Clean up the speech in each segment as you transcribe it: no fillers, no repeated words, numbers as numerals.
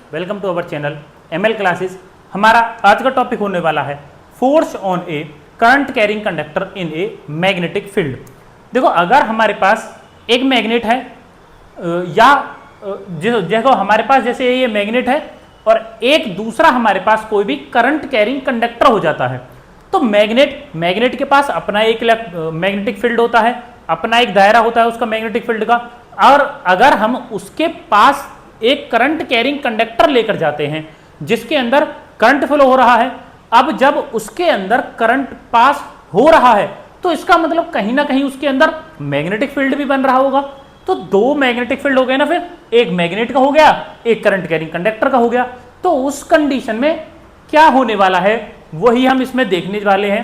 Welcome to our channel ML classes. हमारा आज का टॉपिक होने वाला है force on a current carrying conductor in a magnetic field. देखो, अगर हमारे पास एक मैग्नेट है या देखो हमारे पास जैसे ये मैग्नेट है और एक दूसरा हमारे पास कोई भी करंट कैरिंग कंडक्टर हो जाता है, तो मैग्नेट के पास अपना एक मैग्नेटिक फील्ड होता है, अपना एक दायरा होता है उसका मैग्नेटिक फील्ड का। और अगर हम उसके पास एक करंट कैरिंग कंडक्टर लेकर जाते हैं जिसके अंदर करंट फ्लो हो रहा है, अब जब उसके अंदर करंट पास हो रहा है तो इसका मतलब कहीं ना कहीं उसके अंदर मैग्नेटिक फील्ड भी बन रहा होगा। तो दो मैग्नेटिक फील्ड हो गए ना, फिर एक मैग्नेट का हो गया, एक करंट कैरिंग कंडक्टर का हो गया। तो उस कंडीशन में क्या होने वाला है वही हम इसमें देखने वाले हैं।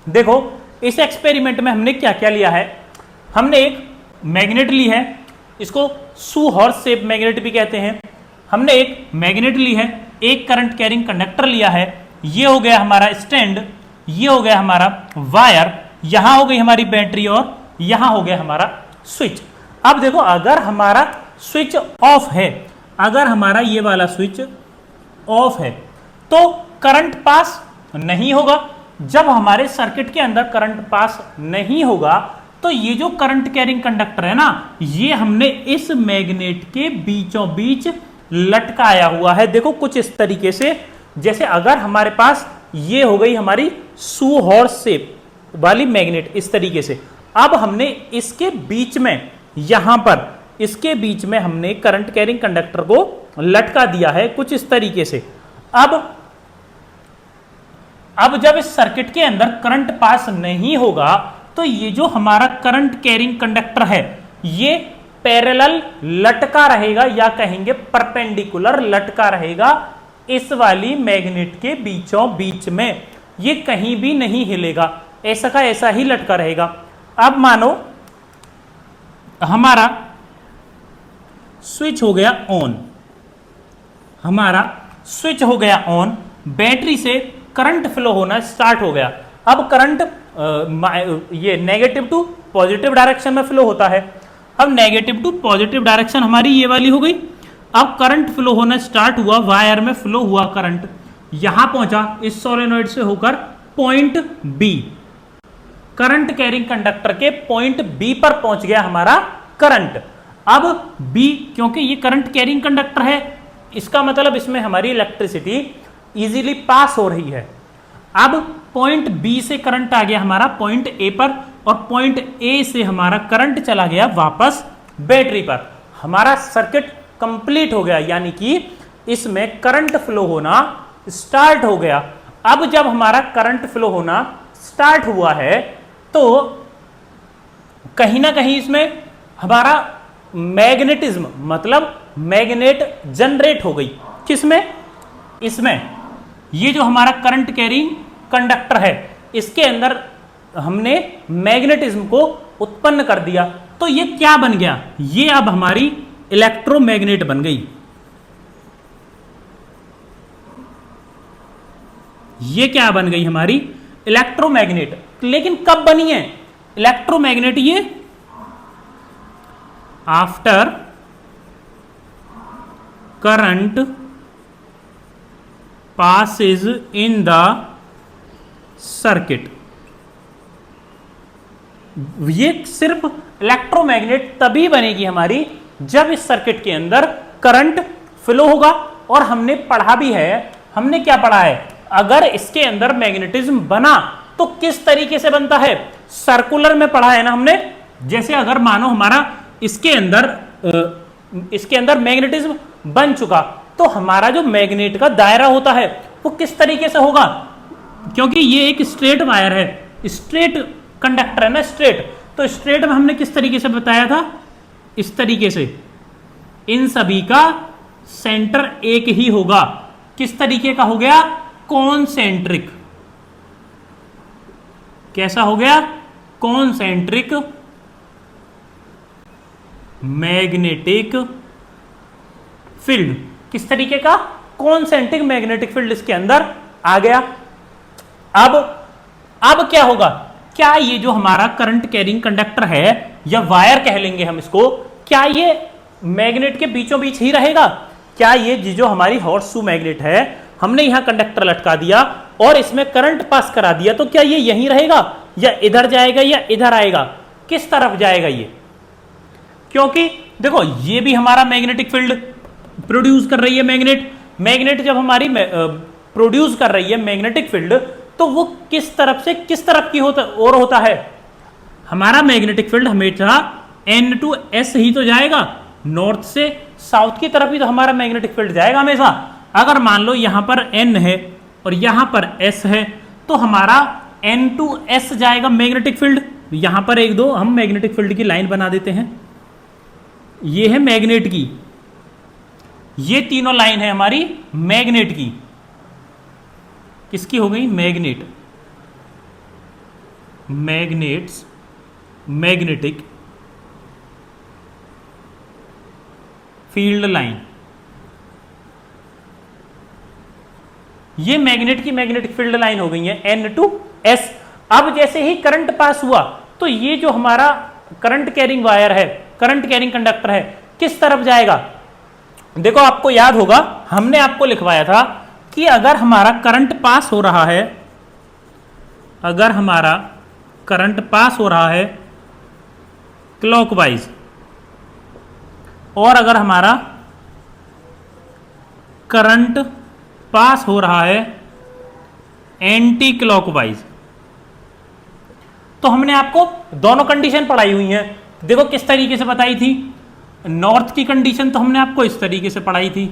देखो, इस एक्सपेरिमेंट में हमने क्या क्या लिया है। हमने एक मैग्नेट ली है, इसको शू हॉर्स शेप मैग्नेट भी कहते हैं। हमने एक मैग्नेट ली है, एक करंट कैरिंग कंडक्टर लिया है, ये हो गया हमारा स्टैंड, ये हो गया हमारा वायर, यहां हो गई हमारी बैटरी और यहां हो गया हमारा स्विच। अब देखो, अगर हमारा स्विच ऑफ है, अगर हमारा ये वाला स्विच ऑफ है तो करंट पास नहीं होगा। जब हमारे सर्किट के अंदर करंट पास नहीं होगा तो ये जो करंट कैरिंग कंडक्टर है ना, ये हमने इस मैग्नेट के बीचों बीच लटकाया हुआ है। देखो कुछ इस तरीके से, जैसे अगर हमारे पास ये हो गई हमारी शू हॉर्स शेप वाली मैग्नेट इस तरीके से, अब हमने इसके बीच में, यहां पर इसके बीच में हमने करंट कैरिंग कंडक्टर को लटका दिया है कुछ इस तरीके से। अब जब इस सर्किट के अंदर करंट पास नहीं होगा तो ये जो हमारा करंट कैरिंग कंडक्टर है ये पैरेलल लटका रहेगा, या कहेंगे परपेंडिकुलर लटका रहेगा इस वाली मैग्नेट के बीचों बीच में। ये कहीं भी नहीं हिलेगा, ऐसा का ऐसा ही लटका रहेगा। अब मानो हमारा स्विच हो गया ऑन, हमारा स्विच हो गया ऑन, बैटरी से करंट फ्लो होना स्टार्ट हो गया। अब करंट ये नेगेटिव टू पॉजिटिव डायरेक्शन में फ्लो होता है। अब नेगेटिव टू पॉजिटिव डायरेक्शन हमारी ये वाली हो गई। अब करंट फ्लो होना स्टार्ट हुआ, वायर में फ्लो हुआ करंट, यहां पहुंचा इस सोलेनॉइड से होकर point B, current carrying conductor के पॉइंट बी पर पहुंच गया हमारा करंट। अब बी, क्योंकि ये करंट कैरिंग कंडक्टर है, इसका मतलब इसमें हमारी इलेक्ट्रिसिटी इजीली पास हो रही है। अब पॉइंट बी से करंट आ गया हमारा पॉइंट ए पर, और पॉइंट ए से हमारा करंट चला गया वापस बैटरी पर। हमारा सर्किट कंप्लीट हो गया, यानी कि इसमें करंट फ्लो होना स्टार्ट हो गया। अब जब हमारा करंट फ्लो होना स्टार्ट हुआ है तो कहीं ना कहीं इसमें हमारा मैग्नेटिज्म, मतलब मैग्नेट जनरेट हो गई। किसमें? इसमें। ये जो हमारा करंट कैरिंग कंडक्टर है इसके अंदर हमने मैग्नेटिज्म को उत्पन्न कर दिया। तो ये क्या बन गया? ये अब हमारी इलेक्ट्रोमैग्नेट बन गई। ये क्या बन गई? हमारी इलेक्ट्रोमैग्नेट। लेकिन कब बनी है इलेक्ट्रोमैग्नेट? ये after current passes in the circuit। ये सिर्फ इलेक्ट्रोमैग्नेट तभी बनेगी हमारी जब इस सर्किट के अंदर करंट फ्लो होगा। और हमने पढ़ा भी है, हमने क्या पढ़ा है, अगर इसके अंदर मैग्नेटिज्म बना तो किस तरीके से बनता है? सर्कुलर में पढ़ा है ना हमने। जैसे अगर मानो हमारा इसके अंदर मैग्नेटिज्म बन चुका तो हमारा जो मैग्नेट का दायरा होता है वो किस तरीके से होगा? क्योंकि ये एक स्ट्रेट वायर है, स्ट्रेट कंडक्टर है ना, स्ट्रेट। तो स्ट्रेट में हमने किस तरीके से बताया था? इस तरीके से। इन सभी का सेंटर एक ही होगा। किस तरीके का हो गया? कॉन्सेंट्रिक। कैसा हो गया? Concentric magnetic field. किस तरीके का? कॉन्सेंट्रिक मैग्नेटिक फील्ड इसके अंदर आ गया। अब क्या होगा? क्या ये जो हमारा करंट कैरिंग कंडक्टर है, या वायर कह लेंगे हम इसको, क्या ये मैग्नेट के बीचों बीच ही रहेगा क्या ये जो हमारी हॉर्स शू मैग्नेट है, हमने यहां कंडक्टर लटका दिया और इसमें करंट पास करा दिया, तो क्या ये यहीं रहेगा या इधर जाएगा या इधर आएगा, किस तरफ जाएगा ये? क्योंकि देखो ये भी हमारा मैग्नेटिक फील्ड प्रोड्यूस कर रही है। मैग्नेट जब हमारी प्रोड्यूस कर रही है मैग्नेटिक फील्ड, तो वो किस तरफ से किस तरफ की होता है? हमारा मैग्नेटिक फील्ड हमेशा N to S ही तो जाएगा, नॉर्थ से साउथ की तरफ ही तो हमारा मैग्नेटिक फील्ड जाएगा हमेशा। अगर मान लो यहां पर N है और यहां पर S है, तो हमारा N to S जाएगा मैग्नेटिक फील्ड। यहां पर एक दो हम मैग्नेटिक फील्ड की लाइन बना देते हैं, ये है मैग्नेट की, ये तीनों लाइन है हमारी मैग्नेट की। किसकी हो गई? मैग्नेटिक फील्ड लाइन, ये मैग्नेट की मैग्नेटिक फील्ड लाइन हो गई है N to S। अब जैसे ही करंट पास हुआ, तो ये जो हमारा करंट कैरिंग वायर है, करंट कैरिंग कंडक्टर है, किस तरफ जाएगा? देखो आपको याद होगा, हमने आपको लिखवाया था कि अगर हमारा करंट पास हो रहा है, अगर हमारा करंट पास हो रहा है क्लॉकवाइज, और अगर हमारा करंट पास हो रहा है एंटी क्लॉकवाइज, तो हमने आपको दोनों कंडीशन पढ़ाई हुई है। देखो किस तरीके से बताई थी। नॉर्थ की कंडीशन तो हमने आपको इस तरीके से पढ़ाई थी,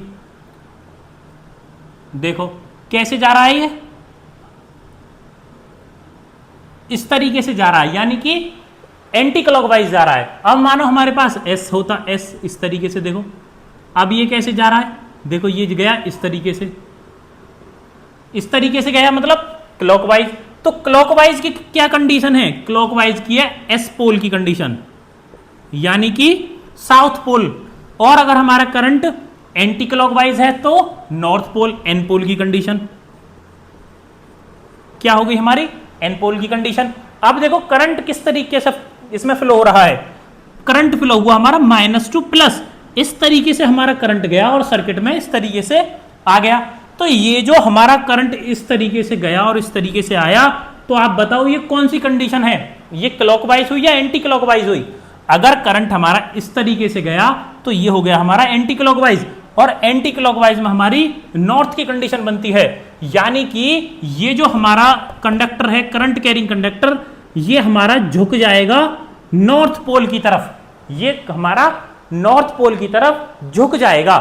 देखो कैसे जा रहा है, ये इस तरीके से जा रहा है, यानी कि एंटी क्लॉकवाइज जा रहा है। अब मानो हमारे पास S होता, S इस तरीके से, देखो अब ये कैसे जा रहा है, देखो ये गया इस तरीके से, इस तरीके से गया, मतलब क्लॉकवाइज। तो क्लॉकवाइज की क्या कंडीशन है? क्लॉकवाइज की है S पोल की कंडीशन, यानी कि साउथ पोल। और अगर हमारा करंट एंटी क्लॉकवाइज है तो नॉर्थ पोल, N पोल की कंडीशन। क्या हो गई हमारी? N पोल की कंडीशन। अब देखो करंट किस तरीके से इसमें फ्लो हो रहा है। करंट फ्लो हुआ हमारा माइनस टू प्लस, इस तरीके से हमारा करंट गया और सर्किट में इस तरीके से आ गया। तो ये जो हमारा करंट इस तरीके से गया और इस तरीके से आया, तो आप बताओ ये कौन सी कंडीशन है? ये क्लॉकवाइज हुई या एंटी क्लॉकवाइज हुई? अगर करंट हमारा इस तरीके से गया तो ये हो गया हमारा एंटी क्लॉकवाइज, और एंटी क्लॉकवाइज में हमारी नॉर्थ की कंडीशन बनती है, यानी कि ये जो हमारा कंडक्टर है, करंट कैरिंग कंडक्टर, ये हमारा झुक जाएगा नॉर्थ पोल की तरफ, ये हमारा नॉर्थ पोल की तरफ झुक जाएगा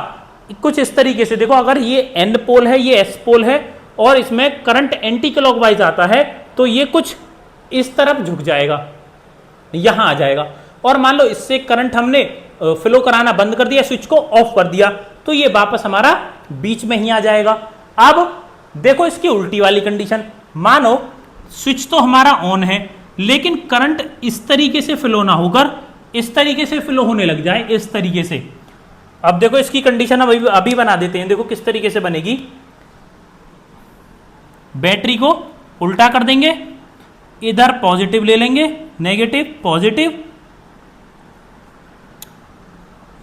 कुछ इस तरीके से। देखो अगर ये N पोल है, ये S पोल है, और इसमें करंट एंटी क्लॉकवाइज आता है, तो ये कुछ इस तरफ झुक जाएगा, यहां आ जाएगा। और मान लो इससे करंट हमने फ्लो कराना बंद कर दिया, स्विच को ऑफ कर दिया, तो ये वापस हमारा बीच में ही आ जाएगा। अब देखो इसकी उल्टी वाली कंडीशन, मानो स्विच तो हमारा ऑन है, लेकिन करंट इस तरीके से फ्लो ना होकर इस तरीके से फ्लो होने लग जाए, इस तरीके से। अब देखो इसकी कंडीशन अभी बना देते हैं, देखो किस तरीके से बनेगी। बैटरी को उल्टा कर देंगे, इधर पॉजिटिव ले लेंगे, नेगेटिव पॉजिटिव,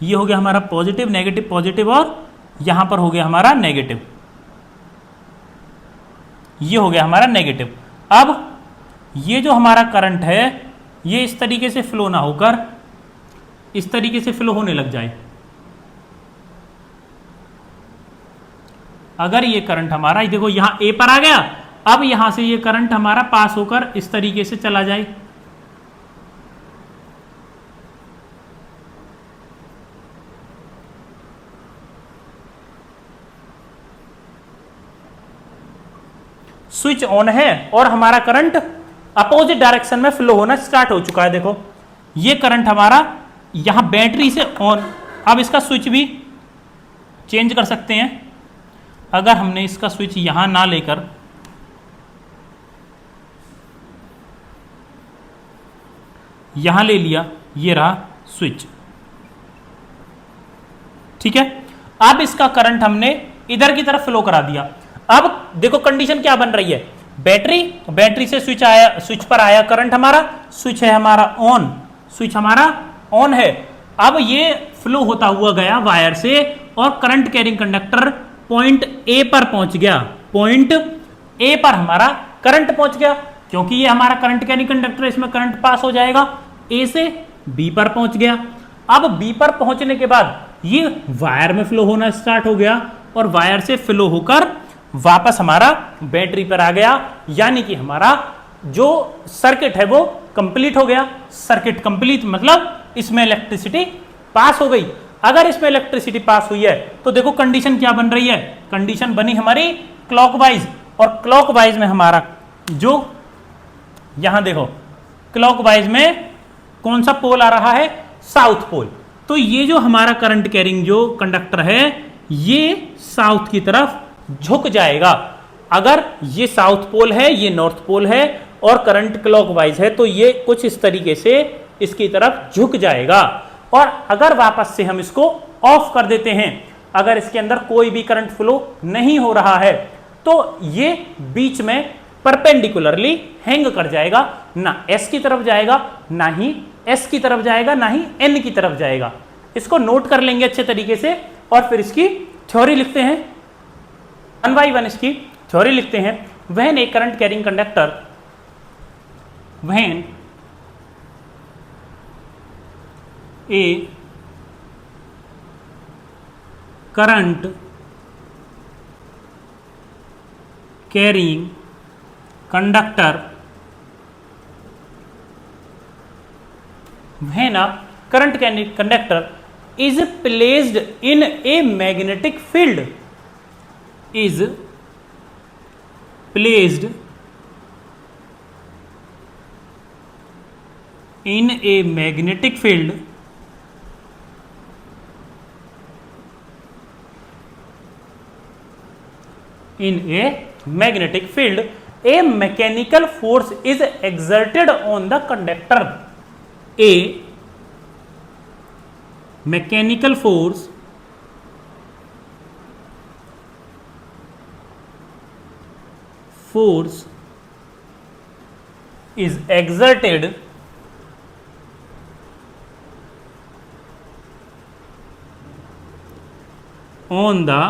ये हो गया हमारा पॉजिटिव नेगेटिव पॉजिटिव, और यहां पर हो गया हमारा नेगेटिव, ये हो गया हमारा नेगेटिव। अब ये जो हमारा करंट है, ये इस तरीके से फ्लो ना होकर इस तरीके से फ्लो होने लग जाए। अगर ये करंट हमारा देखो यहां A पर आ गया, अब यहां से ये करंट हमारा पास होकर इस तरीके से चला जाए, स्विच ऑन है और हमारा करंट अपोजिट डायरेक्शन में फ्लो होना स्टार्ट हो चुका है। देखो ये करंट हमारा यहां बैटरी से ऑन, अब इसका स्विच भी चेंज कर सकते हैं। अगर हमने इसका स्विच यहां ना लेकर यहां ले लिया, ये रहा स्विच, ठीक है। अब इसका करंट हमने इधर की तरफ फ्लो करा दिया। अब देखो कंडीशन क्या बन रही है, बैटरी से स्विच आया, स्विच पर आया करंट हमारा, स्विच है हमारा ऑन, स्विच हमारा ऑन है। अब ये फ्लो होता हुआ गया वायर से और current carrying conductor point A पर पहुंच गया, पॉइंट ए पर हमारा करंट पहुंच गया, क्योंकि ये हमारा करंट कैरिंग कंडक्टर, इसमें करंट पास हो जाएगा, ए से बी पर पहुंच गया। अब बी पर पहुंचने के बाद ये वायर में फ्लो होना स्टार्ट हो गया और वायर से फ्लो होकर वापस हमारा बैटरी पर आ गया, यानी कि हमारा जो सर्किट है वो कंप्लीट हो गया। सर्किट कंप्लीट मतलब इसमें इलेक्ट्रिसिटी पास हो गई। अगर इसमें इलेक्ट्रिसिटी पास हुई है तो देखो कंडीशन क्या बन रही है, कंडीशन बनी हमारी क्लॉकवाइज, और क्लॉकवाइज में हमारा जो यहां देखो क्लॉकवाइज में कौन सा पोल आ रहा है, साउथ पोल। तो ये जो हमारा करंट कैरिंग जो कंडक्टर है ये साउथ की तरफ झुक जाएगा। अगर ये साउथ पोल है, ये नॉर्थ पोल है और करंट क्लॉकवाइज है, तो ये कुछ इस तरीके से इसकी तरफ झुक जाएगा। और अगर वापस से हम इसको ऑफ कर देते हैं, अगर इसके अंदर कोई भी करंट फ्लो नहीं हो रहा है, तो ये बीच में परपेंडिकुलरली हैंग कर जाएगा, ना एस की तरफ जाएगा, ना ही एस की तरफ जाएगा, ना ही एन की तरफ जाएगा। इसको नोट कर लेंगे अच्छे तरीके से और फिर इसकी थ्योरी लिखते हैं, वन बाई वन इसकी थ्योरी लिखते हैं। When A current carrying conductor, when A current carrying conductor, when a current conductor is placed in a magnetic field, is placed in a magnetic field, in a magnetic field, a mechanical force is exerted on the conductor. A mechanical force is exerted on the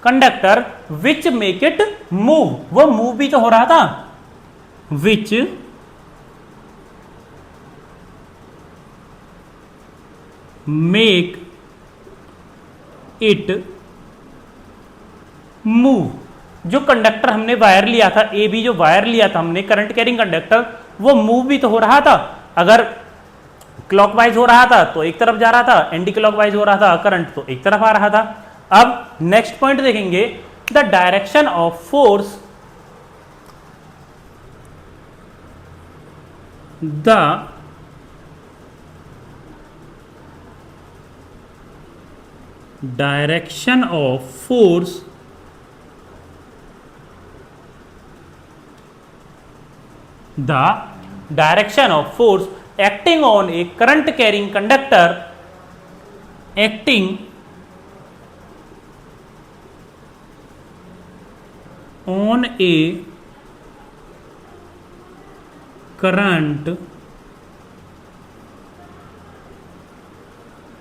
conductor which make it move। वो move भी तो हो रहा था, which make it move। जो conductor हमने wire लिया था, ए बी जो वायर लिया था हमने करंट कैरिंग कंडक्टर, वो मूव भी तो हो रहा था। अगर क्लॉकवाइज हो रहा था तो एक तरफ जा रहा था, एंटी क्लॉकवाइज हो रहा था करंट तो एक तरफ आ रहा था। अब नेक्स्ट पॉइंट देखेंगे, the direction of force, the direction of force the direction of force acting on a current carrying conductor, acting on a current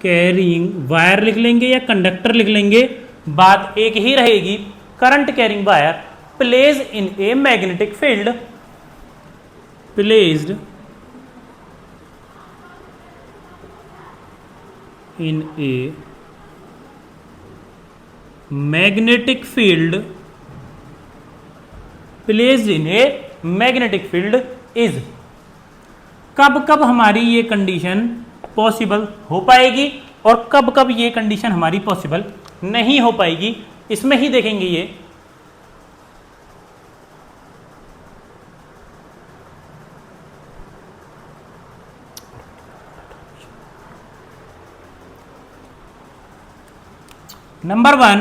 carrying, wire लिख लेंगे या कंडक्टर लिख लेंगे, बात एक ही रहेगी। Current carrying wire place in a magnetic field, placed in a magnetic field, placed in a magnetic field is। कब कब हमारी ये कंडीशन पॉसिबल हो पाएगी और कब कब ये कंडीशन हमारी पॉसिबल नहीं हो पाएगी, इसमें ही देखेंगे ये। Number one,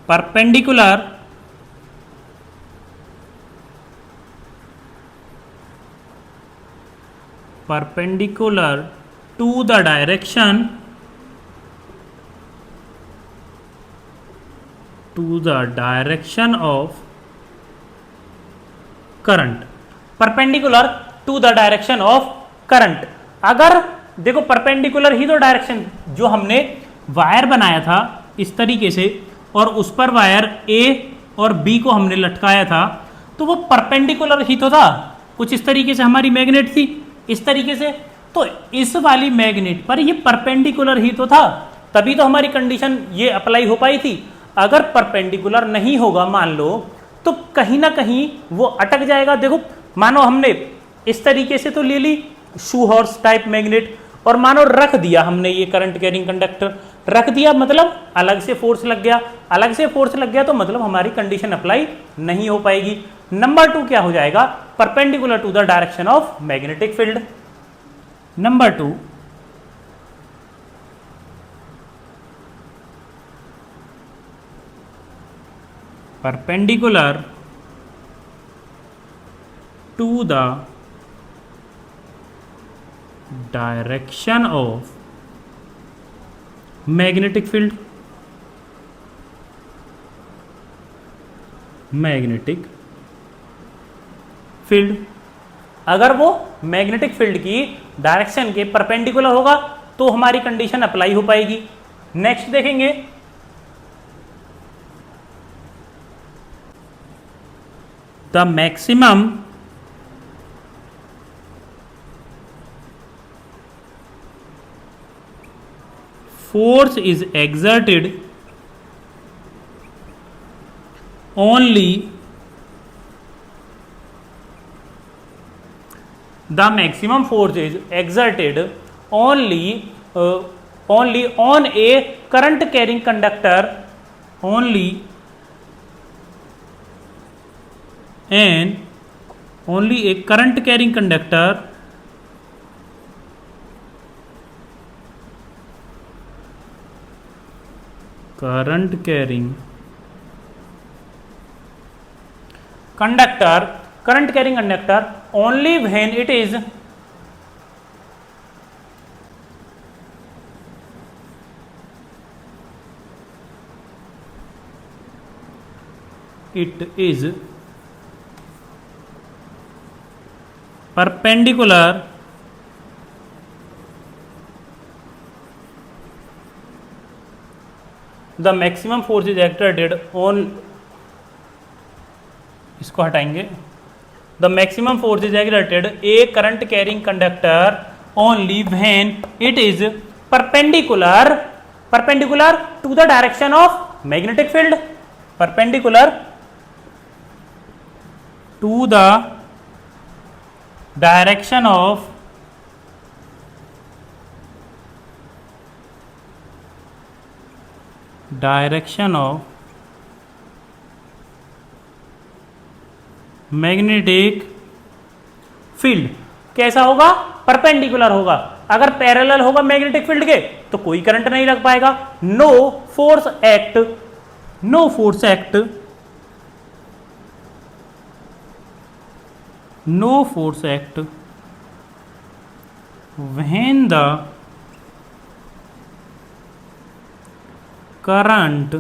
perpendicular to the direction of current, perpendicular to the direction of current. अगर देखो परपेंडिकुलर ही तो डायरेक्शन, जो हमने वायर बनाया था इस तरीके से और उस पर वायर ए और बी को हमने लटकाया था, तो वो परपेंडिकुलर ही तो था। कुछ इस तरीके से हमारी मैग्नेट थी, इस तरीके से, तो इस वाली मैग्नेट पर ये परपेंडिकुलर ही तो था, तभी तो हमारी कंडीशन ये अप्लाई हो पाई थी। अगर परपेंडिकुलर नहीं होगा मान लो, तो कहीं ना कहीं वो अटक जाएगा। देखो मानो हमने इस तरीके से तो ले ली शू हॉर्स टाइप मैग्नेट, और मानो रख दिया हमने ये करंट कैरिंग कंडक्टर, रख दिया मतलब अलग से फोर्स लग गया, अलग से फोर्स लग गया तो मतलब हमारी कंडीशन अप्लाई नहीं हो पाएगी। नंबर 2 क्या हो जाएगा, perpendicular to the direction of magnetic field. Number 2, perpendicular to the direction of magnetic field, magnetic field. अगर वो मैग्नेटिक फील्ड की डायरेक्शन के परपेंडिकुलर होगा तो हमारी कंडीशन अप्लाई हो पाएगी। नेक्स्ट देखेंगे, the maximum force is exerted only the maximum force is exerted only only on a current carrying conductor, only and only a current carrying conductor current carrying conductor, current carrying conductor only when it is perpendicular the maximum force is exerted on, इसको हटाएंगे, the maximum force is exerted a current carrying conductor only when it is perpendicular to the direction of magnetic field, perpendicular to the direction of magnetic field. कैसा होगा, perpendicular होगा। अगर parallel होगा magnetic field के तो कोई current नहीं लग पाएगा। No force act when the current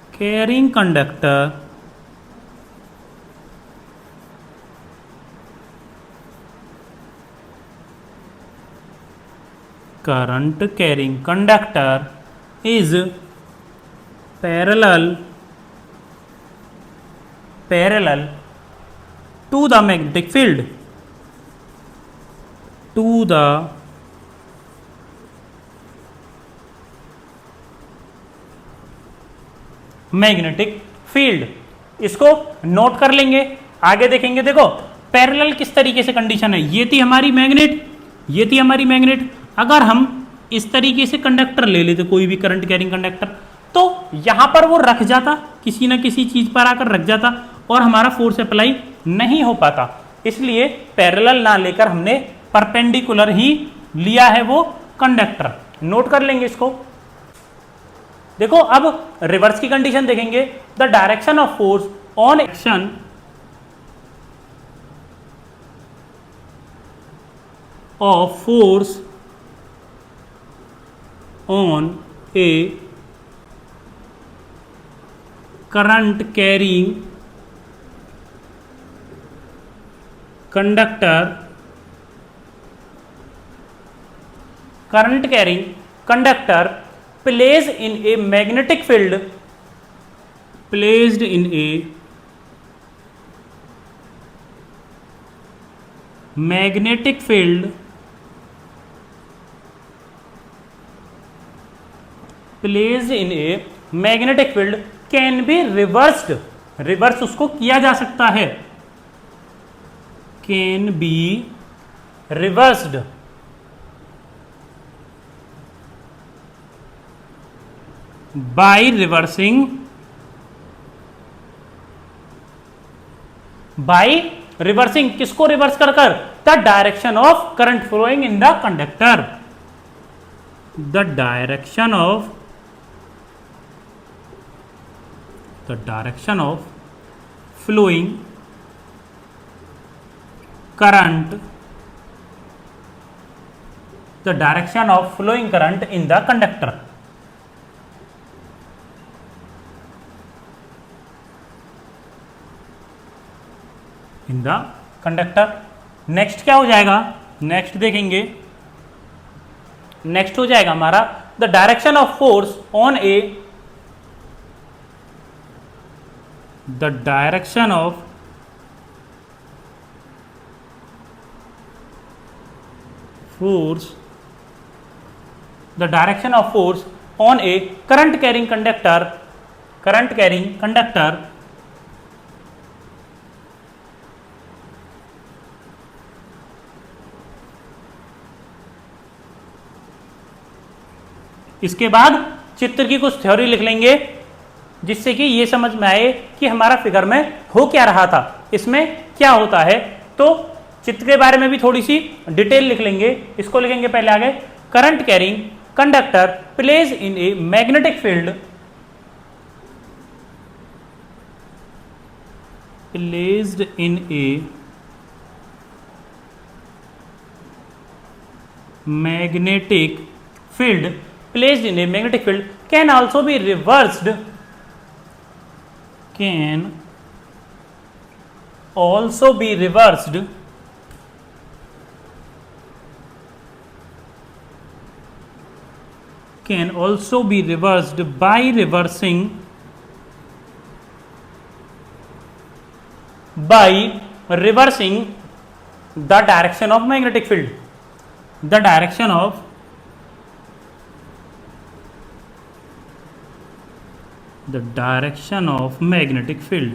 carrying conductor is parallel to the magnetic field, magnetic field. इसको नोट कर लेंगे, आगे देखेंगे। देखो पैरेलल किस तरीके से कंडीशन है, ये थी हमारी मैग्नेट, अगर हम इस तरीके से कंडक्टर ले लेते, कोई भी करंट कैरिंग कंडक्टर, तो यहां पर वो रख जाता, किसी ना किसी चीज पर आकर रख जाता और हमारा फोर्स अप्लाई नहीं हो पाता। इसलिए पैरेलल ना लेकर हमने परपेंडिकुलर ही लिया है वो कंडक्टर। नोट कर लेंगे इसको। देखो अब रिवर्स की कंडीशन देखेंगे। The direction of force on action of force on a current carrying conductor current carrying conductor place in a magnetic field placed in a magnetic field placed in a magnetic field can be reversed, reverse उसको किया जा सकता है, can be reversed by reversing, by reversing किसको reverse कर कर, the direction of current flowing in the conductor, the direction of flowing current, the direction of flowing current in the conductor. in the conductor. Next क्या हो जाएगा, next देखेंगे, next हो जाएगा हमारा the direction of force on A, the direction of force, the direction of force on a current carrying conductor, current carrying conductor इसके बाद चित्र की कुछ थ्योरी लिख लेंगे जिससे कि ये समझ में आए कि हमारा फिगर में हो क्या रहा था, इसमें क्या होता है। तो चित्र के बारे में भी थोड़ी सी डिटेल लिख लेंगे, इसको लिखेंगे पहले आगे, current carrying conductor place in a magnetic field, placed in a magnetic field, placed in a magnetic field can also be reversed, can also be reversed by reversing the direction of magnetic field, the direction of magnetic field.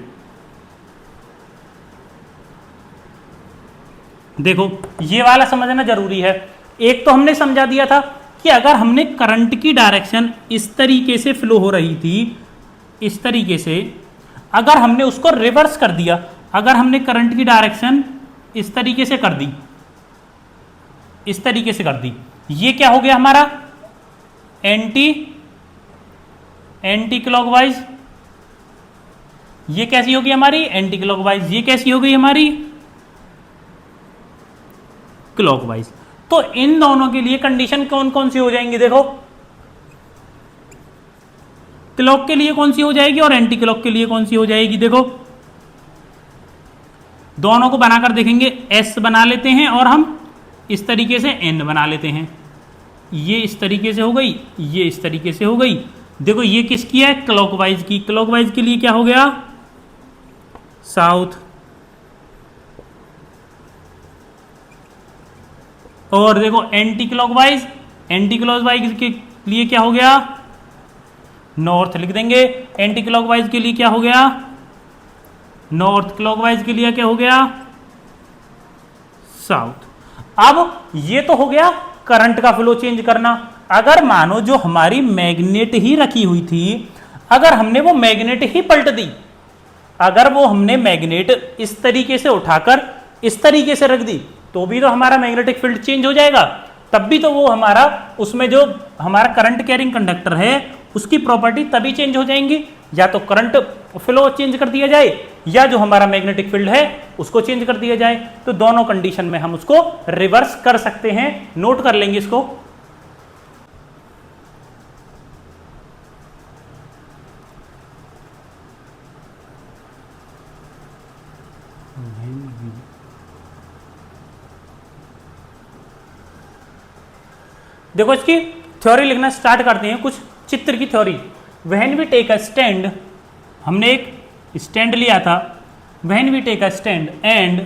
देखो ये वाला समझना जरूरी है। एक तो हमने समझा दिया था कि अगर हमने करंट की डायरेक्शन इस तरीके से फ्लो हो रही थी, इस तरीके से अगर हमने उसको रिवर्स कर दिया, अगर हमने करंट की डायरेक्शन इस तरीके से कर दी, इस तरीके से कर दी, ये क्या हो गया हमारा एंटी क्लॉकवाइज, ये कैसी होगी हमारी एंटी क्लॉकवाइज, ये कैसी हो गई हमारी क्लॉकवाइज। तो इन दोनों के लिए कंडीशन कौन कौन सी हो जाएंगी, देखो क्लॉक के लिए कौन सी हो जाएगी और एंटी क्लॉक के लिए कौन सी हो जाएगी। देखो दोनों को बनाकर देखेंगे, एस बना लेते हैं और हम इस तरीके से एन बना लेते हैं, ये इस तरीके से हो गई, ये इस तरीके से हो गई। देखो ये किसकी है, क्लॉकवाइज की, क्लॉकवाइज के लिए क्या हो गया साउथ, और देखो एंटी क्लॉकवाइज के लिए क्या हो गया नॉर्थ लिख देंगे, एंटी क्लॉकवाइज के लिए क्या हो गया नॉर्थ, क्लॉकवाइज के लिए क्या हो गया साउथ। अब ये तो हो गया करंट का फ्लो चेंज करना। अगर मानो जो हमारी मैग्नेट ही रखी हुई थी, अगर हमने वो मैग्नेट ही पलट दी, अगर वो हमने मैग्नेट इस तरीके से उठाकर इस तरीके से रख दी, तो भी तो हमारा मैग्नेटिक फील्ड चेंज हो जाएगा, तब भी तो वो हमारा उसमें जो हमारा करंट कैरिंग कंडक्टर है उसकी प्रॉपर्टी तभी चेंज हो जाएंगी, या तो करंट फ्लो चेंज कर दिया जाए या जो हमारा मैग्नेटिक फील्ड है उसको चेंज कर दिया जाए। तो दोनों कंडीशन में हम उसको रिवर्स कर सकते हैं, नोट कर लेंगे इसको। देखो इसकी थ्योरी लिखना स्टार्ट करते हैं, कुछ चित्र की theory. When we take a stand, हमने एक स्टैंड लिया था। When we take a stand and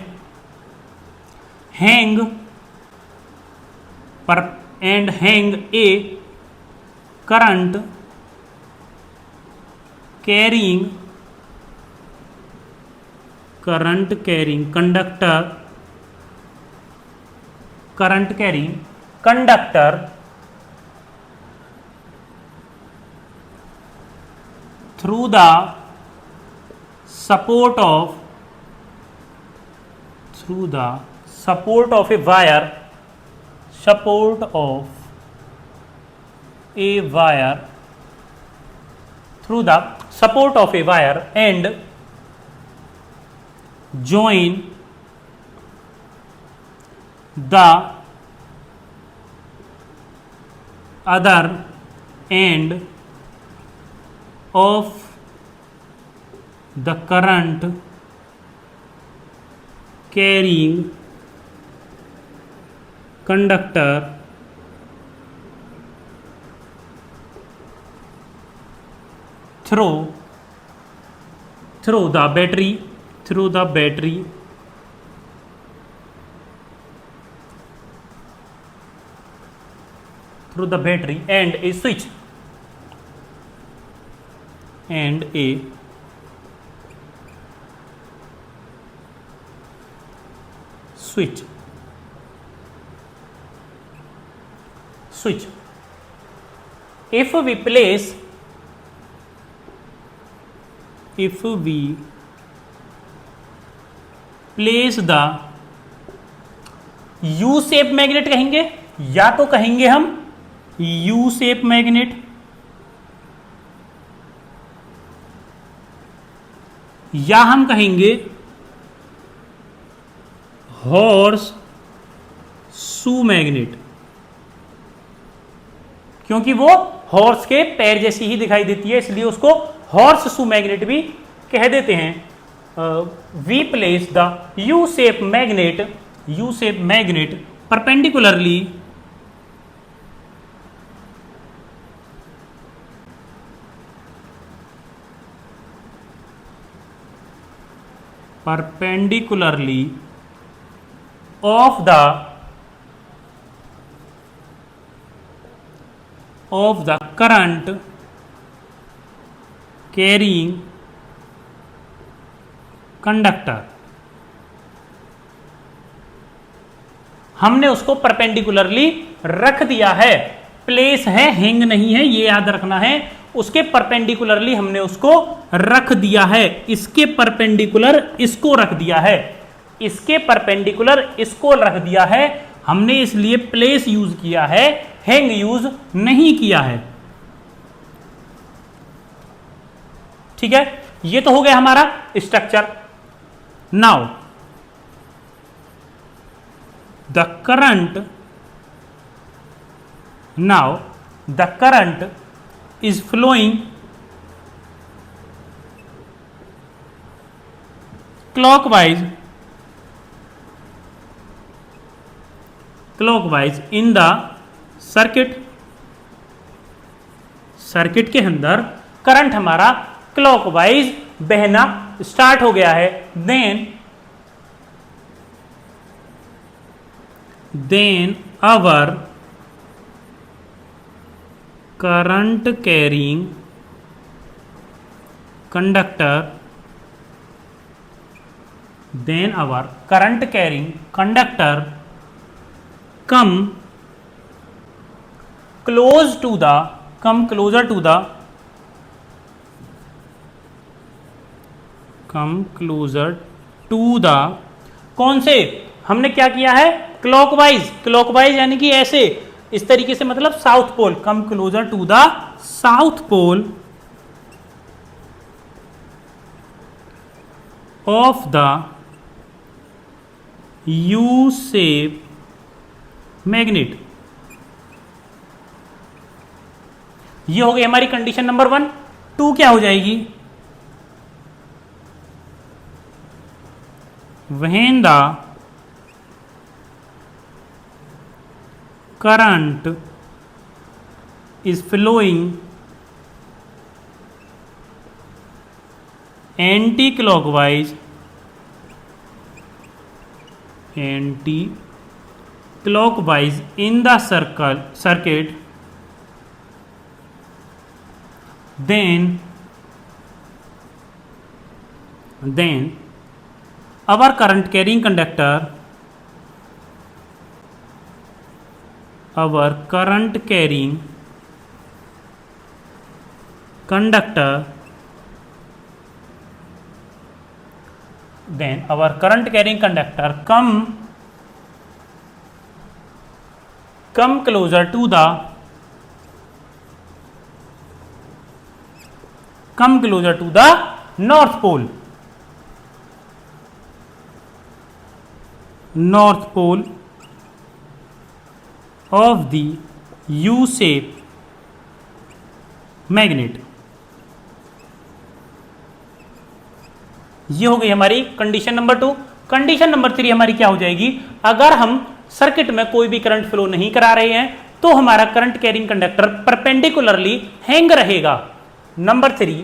hang a current carrying conductor through the support of a wire and join the other end of the current carrying conductor through the battery and a switch if we place the U shape magnet कहेंगे, या तो कहेंगे हम U shape magnet, या हम कहेंगे horse shoe magnet, क्योंकि वो हॉर्स के पैर जैसी ही दिखाई देती है, इसलिए उसको हॉर्स शू मैग्नेट भी कह देते हैं। We place the U shape magnet perpendicularly of the current carrying conductor। हमने उसको परपेंडिकुलरली रख दिया है, प्लेस है, हैंग नहीं है, ये याद रखना है। उसके परपेंडिकुलरली हमने उसको रख दिया है, इसके परपेंडिकुलर इसको रख दिया है, इसके परपेंडिकुलर इसको रख दिया है। हमने इसलिए प्लेस यूज किया है, हैंग यूज नहीं किया है। ठीक है, ये तो हो गया हमारा structure. Now the current is flowing clockwise in the circuit के अंदर करंट हमारा क्लॉकवाइज बहना स्टार्ट हो गया है। Then our current carrying conductor come closer to the कौन से, हमने क्या किया है, क्लॉकवाइज यानी कि ऐसे, इस तरीके से, मतलब south pole. Come closer to the south pole of the U shape magnet. ये हो गई हमारी कंडीशन नंबर 1। 2 क्या हो जाएगी, when the current is flowing anti-clockwise in the circuit, then our current carrying conductor come closer to the north pole of the U-shape magnet। ये हो गई हमारी कंडीशन नंबर 2। कंडीशन नंबर 3 हमारी क्या हो जाएगी, अगर हम सर्किट में कोई भी करंट फ्लो नहीं करा रहे हैं तो हमारा current carrying conductor perpendicularly hang रहेगा। Number 3,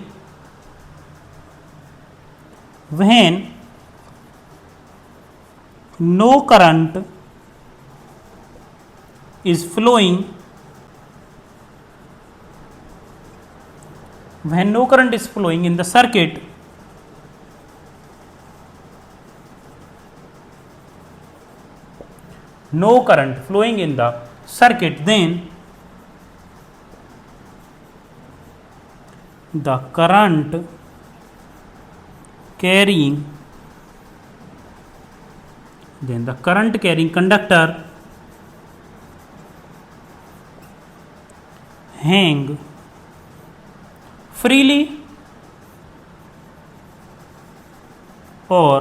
when no current is flowing in the circuit, then the current carrying conductor hang freely or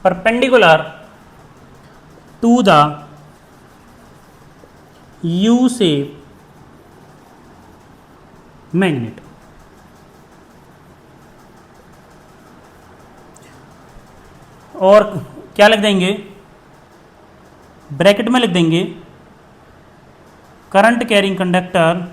perpendicular to the U-shape magnet। और क्या लिख देंगे, ब्रैकेट में लिख देंगे current carrying conductor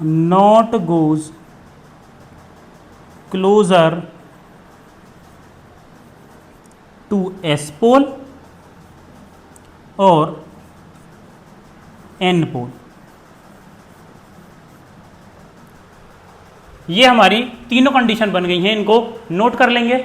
not goes closer to S pole और N पोल। ये हमारी तीनों कंडीशन बन गई हैं, इनको नोट कर लेंगे।